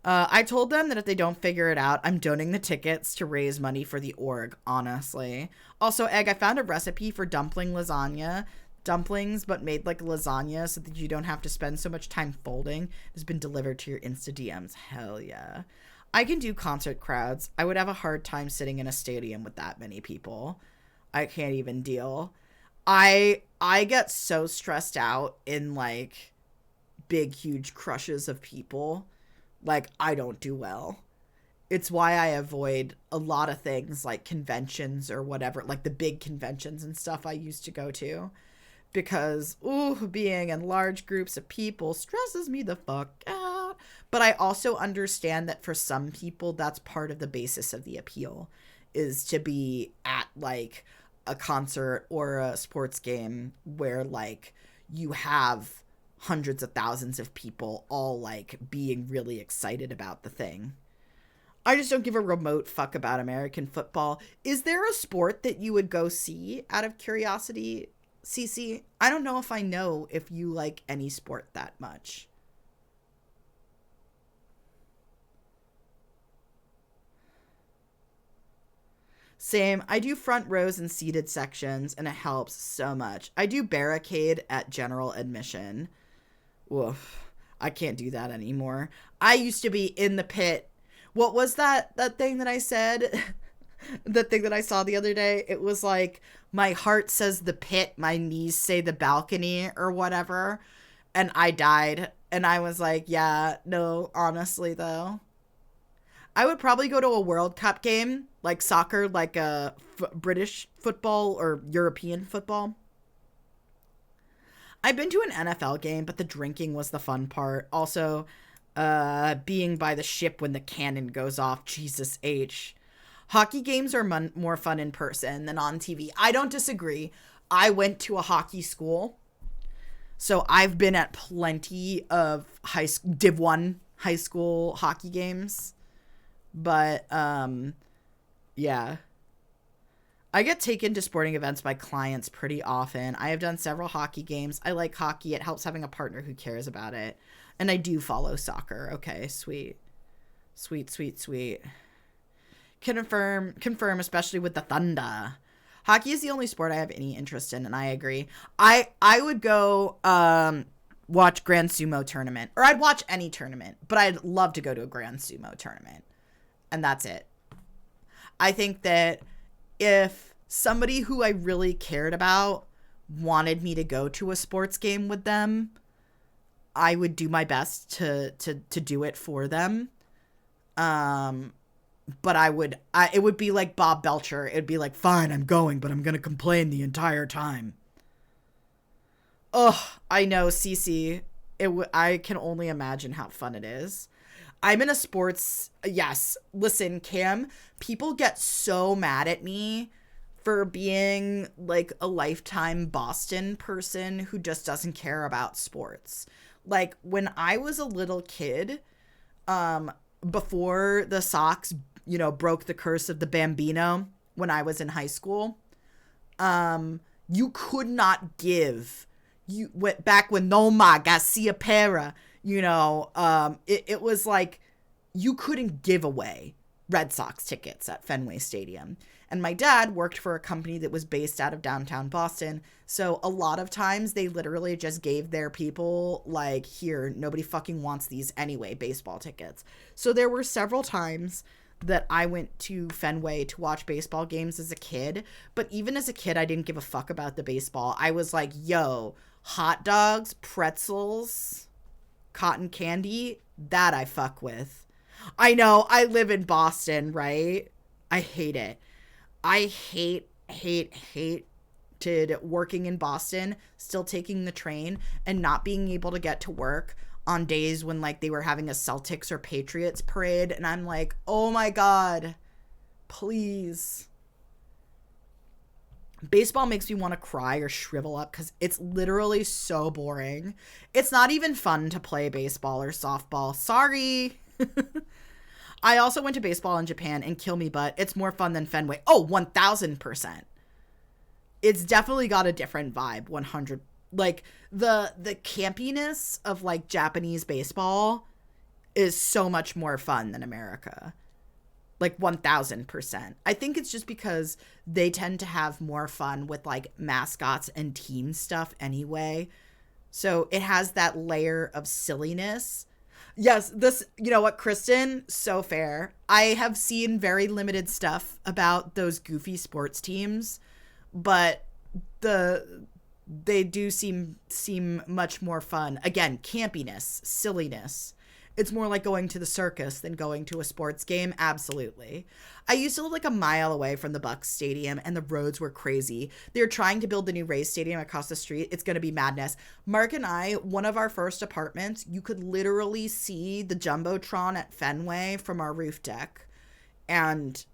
I told them that if they don't figure it out, I'm donating the tickets to raise money for the org, honestly. Also, Egg, I found a recipe for dumpling lasagna. Dumplings, but made like lasagna so that you don't have to spend so much time folding. Has been delivered to your Insta DMs. Hell yeah. I can do concert crowds. I would have a hard time sitting in a stadium with that many people. I can't even deal. I get so stressed out in like big huge crushes of people. Like, I don't do well. It's why I avoid a lot of things like conventions or whatever, like the big conventions and stuff I used to go to. Because, ooh, being in large groups of people stresses me the fuck out. But I also understand that for some people, that's part of the basis of the appeal, is to be at, like, a concert or a sports game where, like, you have hundreds of thousands of people all, like, being really excited about the thing. I just don't give a remote fuck about American football. Is there a sport that you would go see out of curiosity, Cece? I don't know if I know if you like any sport that much. Same. I do front rows and seated sections, and it helps so much. I do barricade at general admission. Woof. I can't do that anymore. I used to be in the pit. What was that thing that I said? The thing that I saw the other day? It was like, my heart says the pit, my knees say the balcony, or whatever. And I died. And I was like, yeah, no, honestly, though. I would probably go to a World Cup game, like soccer, like a British football or European football. I've been to an NFL game, but the drinking was the fun part. Also, being by the ship when the cannon goes off. Jesus H. Hockey games are more fun in person than on TV. I don't disagree. I went to a hockey school, so I've been at plenty of Div 1 high school hockey games. But, yeah. I get taken to sporting events by clients pretty often. I have done several hockey games. I like hockey. It helps having a partner who cares about it. And I do follow soccer. Okay, sweet. Sweet, sweet, sweet. Confirm, especially with the Thunder. Hockey is the only sport I have any interest in, and I agree. I would go watch Grand Sumo tournament. Or I'd watch any tournament, but I'd love to go to a Grand Sumo tournament. And that's it. I think that if somebody who I really cared about wanted me to go to a sports game with them, I would do my best to do it for them. But it would be like Bob Belcher. It'd be like, fine, I'm going, but I'm going to complain the entire time. Ugh, I know, Cece. I can only imagine how fun it is. I'm in a sports, yes, listen, Cam, people get so mad at me for being like a lifetime Boston person who just doesn't care about sports. Like, when I was a little kid, before the Sox, broke the curse of the Bambino when I was in high school, you could not give, back when Nomar Garcia Pera, it was like you couldn't give away Red Sox tickets at Fenway Stadium. And my dad worked for a company that was based out of downtown Boston. So a lot of times they literally just gave their people, like, here, nobody fucking wants these anyway, baseball tickets. So there were several times that I went to Fenway to watch baseball games as a kid. But even as a kid, I didn't give a fuck about the baseball. I was like, yo, hot dogs, pretzels, cotton candy, that I fuck with. I know, I live in Boston, right? I hate it. I hated working in Boston, still taking the train, and not being able to get to work on days when, like, they were having a Celtics or Patriots parade, and I'm like, oh my God, please. Baseball makes me want to cry or shrivel up because it's literally so boring. It's not even fun to play baseball or softball. Sorry. I also went to baseball in Japan, and kill me, but it's more fun than Fenway. Oh, 1000%. It's definitely got a different vibe. 100. Like, the campiness of, like, Japanese baseball, is so much more fun than America. Like 1000%. I think it's just because they tend to have more fun with like mascots and team stuff anyway. So it has that layer of silliness. Yes, this, you know what, Kristen, so fair. I have seen very limited stuff about those goofy sports teams, but they do seem much more fun. Again, campiness, silliness. It's more like going to the circus than going to a sports game. Absolutely. I used to live like a mile away from the Bucks Stadium, and the roads were crazy. They're trying to build the new Rays Stadium across the street. It's going to be madness. Mark and I, one of our first apartments, you could literally see the Jumbotron at Fenway from our roof deck. And